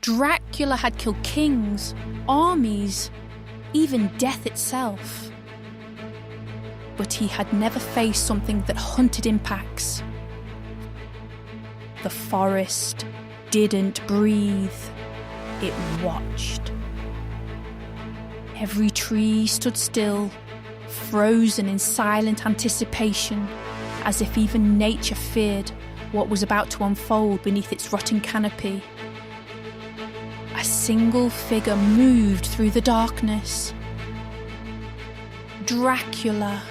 Dracula had killed kings, armies, even death itself. But he had never faced something that hunted in packs. The forest didn't breathe, it watched. Every tree stood still, frozen in silent anticipation, as if even nature feared what was about to unfold beneath its rotting canopy. A single figure moved through the darkness. Dracula.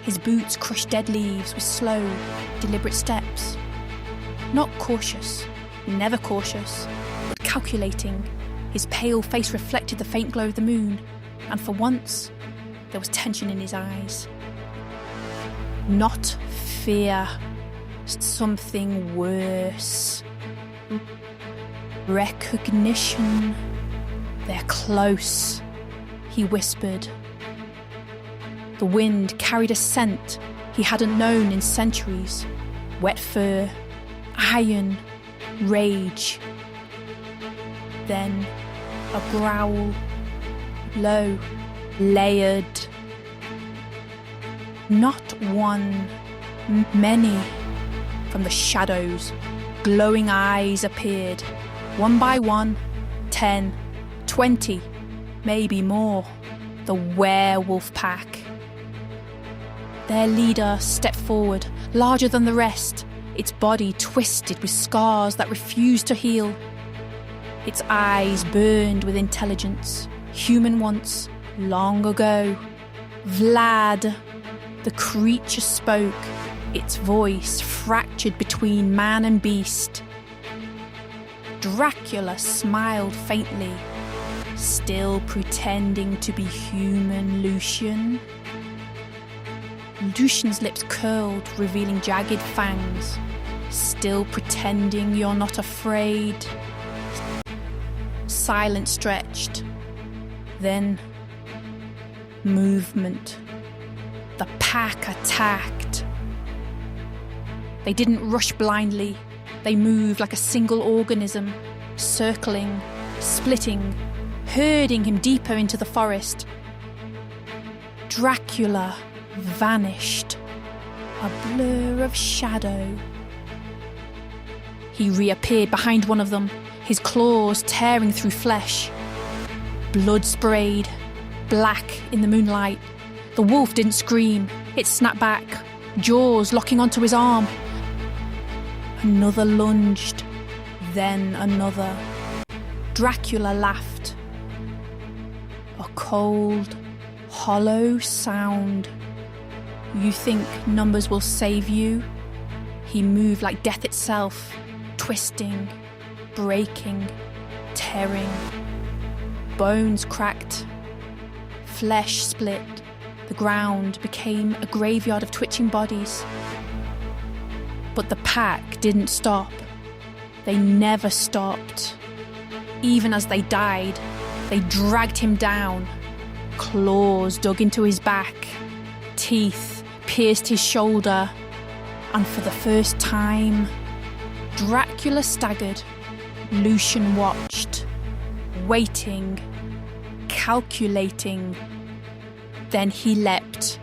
His boots crushed dead leaves with slow, deliberate steps. Not cautious, never cautious, but calculating. His pale face reflected the faint glow of the moon, and for once, there was tension in his eyes. Not fear, something worse. Recognition. They're close, he whispered. The wind carried a scent he hadn't known in centuries. Wet fur, iron, rage. Then a growl, low, layered. Not one, many. From the shadows, glowing eyes appeared. One by one, 10, 20, maybe more. The werewolf pack. Their leader stepped forward, larger than the rest, its body twisted with scars that refused to heal. Its eyes burned with intelligence, human once, long ago. Vlad, the creature spoke, its voice fractured between man and beast. Dracula smiled faintly, still pretending to be human, Lucian. Lucian's lips curled, revealing jagged fangs. Still pretending you're not afraid. Silence stretched. Then, movement. The pack attacked. They didn't rush blindly. They moved like a single organism, circling, splitting, herding him deeper into the forest. Dracula vanished, a blur of shadow. He reappeared behind one of them, his claws tearing through flesh. Blood sprayed, black in the moonlight. The wolf didn't scream, it snapped back, jaws locking onto his arm. Another lunged, then another. Dracula laughed. A cold, hollow sound. You think numbers will save you? He moved like death itself, twisting, breaking, tearing. Bones cracked, flesh split. The ground became a graveyard of twitching bodies. But the pack didn't stop. They never stopped. Even as they died, they dragged him down. Claws dug into his back. Teeth pierced his shoulder. And for the first time, Dracula staggered. Lucian watched, waiting, calculating. Then he leapt.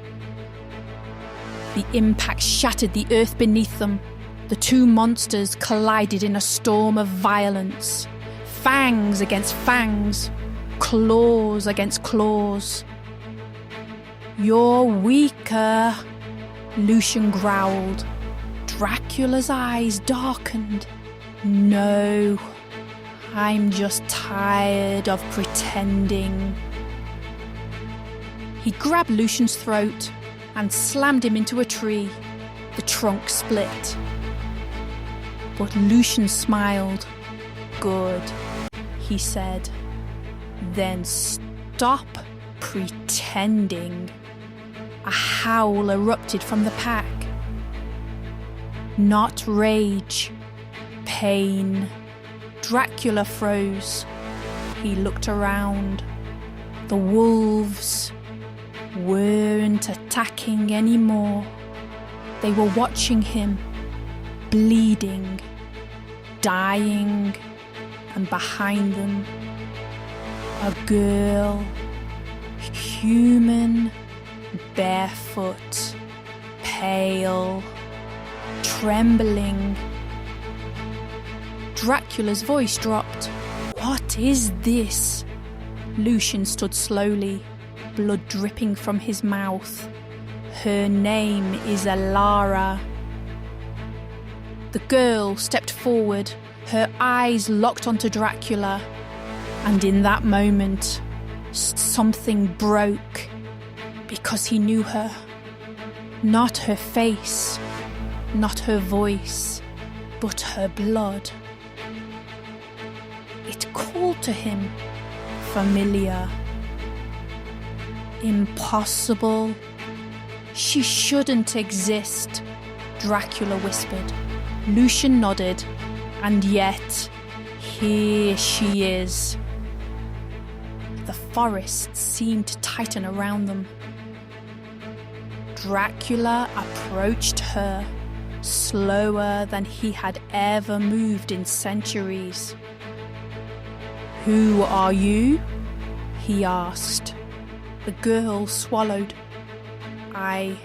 The impact shattered the earth beneath them. The two monsters collided in a storm of violence. Fangs against fangs, claws against claws. You're weaker, Lucian growled. Dracula's eyes darkened. No, I'm just tired of pretending. He grabbed Lucian's throat and slammed him into a tree. The trunk split. But Lucian smiled. Good, he said. Then stop pretending. A howl erupted from the pack. Not rage, pain. Dracula froze. He looked around. The wolves weren't attacking anymore. They were watching him, bleeding, dying, and behind them, a girl, human, barefoot, pale, trembling. Dracula's voice dropped. "What is this?" Lucian stood slowly, blood dripping from his mouth. "Her name is Alara." The girl stepped forward, her eyes locked onto Dracula, and in that moment, something broke, because he knew her. Not her face, not her voice, but her blood. It called to him, familiar. Impossible. She shouldn't exist, Dracula whispered. Lucian nodded, and yet, here she is. The forest seemed to tighten around them. Dracula approached her, slower than he had ever moved in centuries. "Who are you?" he asked. The girl swallowed. I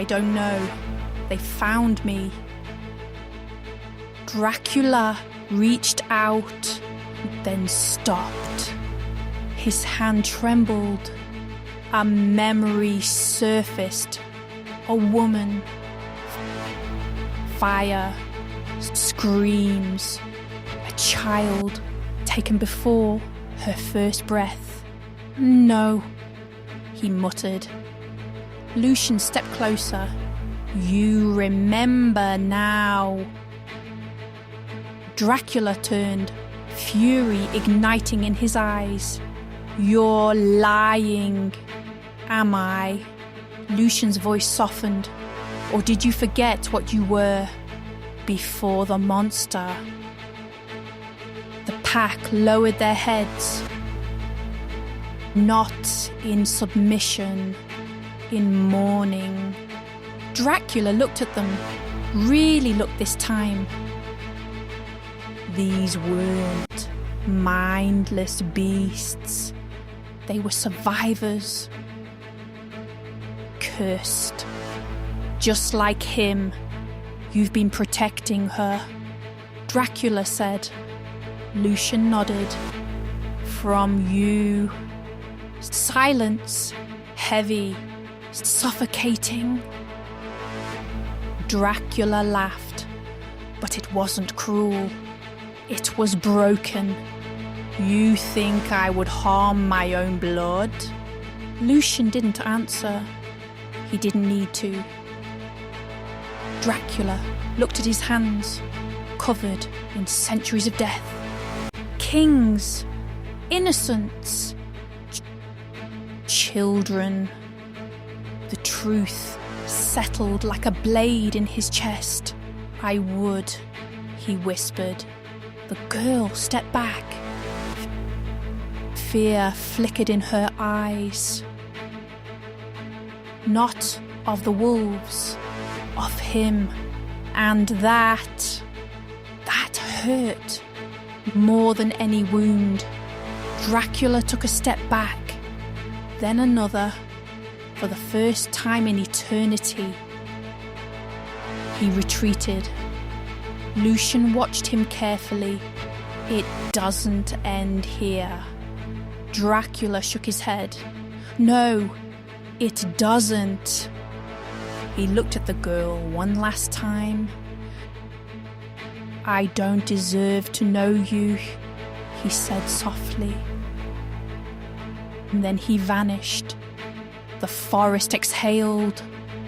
don't know. They found me." Dracula reached out, then stopped. His hand trembled. A memory surfaced. A woman. Fire. Screams. A child, taken before her first breath. "No," he muttered. Lucian stepped closer. "You remember now." Dracula turned, fury igniting in his eyes. "You're lying." "Am I?" Lucian's voice softened. "Or did you forget what you were before the monster?" The pack lowered their heads. Not in submission, in mourning. Dracula looked at them, really looked this time. These weren't mindless beasts. They were survivors. Cursed. Just like him, you've been protecting her, Dracula said. Lucian nodded. From you. Silence. Heavy. Suffocating. Dracula laughed, but it wasn't cruel. It was broken. You think I would harm my own blood? Lucian didn't answer. He didn't need to. Dracula looked at his hands, covered in centuries of death. Kings, innocents, children. The truth settled like a blade in his chest. I would, he whispered. The girl stepped back. Fear flickered in her eyes. Not of the wolves, of him. And that hurt more than any wound. Dracula took a step back, then another. For the first time in eternity, he retreated. Lucian watched him carefully. It doesn't end here. Dracula shook his head. No, it doesn't. He looked at the girl one last time. I don't deserve to know you, he said softly. And then he vanished. The forest exhaled.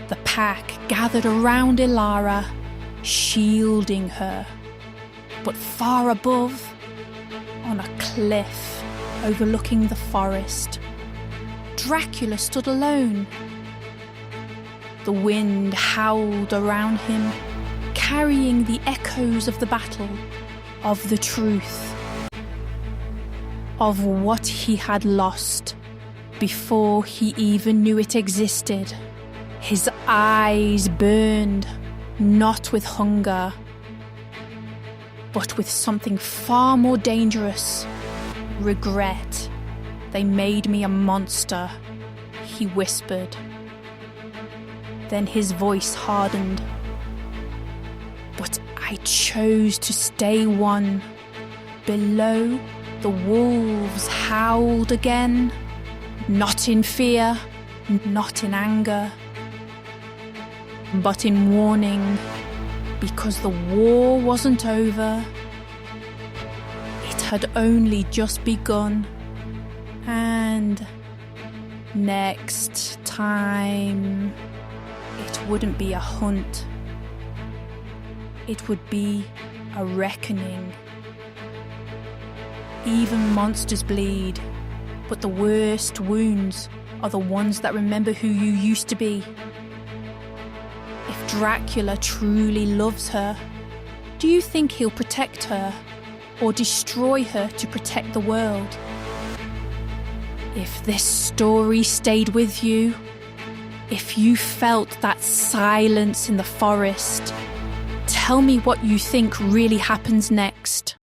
The pack gathered around Alara, shielding her. But far above, on a cliff overlooking the forest, Dracula stood alone. The wind howled around him, carrying the echoes of the battle, of the truth, of what he had lost before he even knew it existed. His eyes burned, not with hunger, but with something far more dangerous: regret. They made me a monster, he whispered. Then his voice hardened. But I chose to stay one. Below, the wolves howled again, not in fear, not in anger, but in warning, because the war wasn't over. It had only just begun. And next time, it wouldn't be a hunt. It would be a reckoning. Even monsters bleed, but the worst wounds are the ones that remember who you used to be. If Dracula truly loves her, do you think he'll protect her or destroy her to protect the world? If this story stayed with you, if you felt that silence in the forest, tell me what you think really happens next.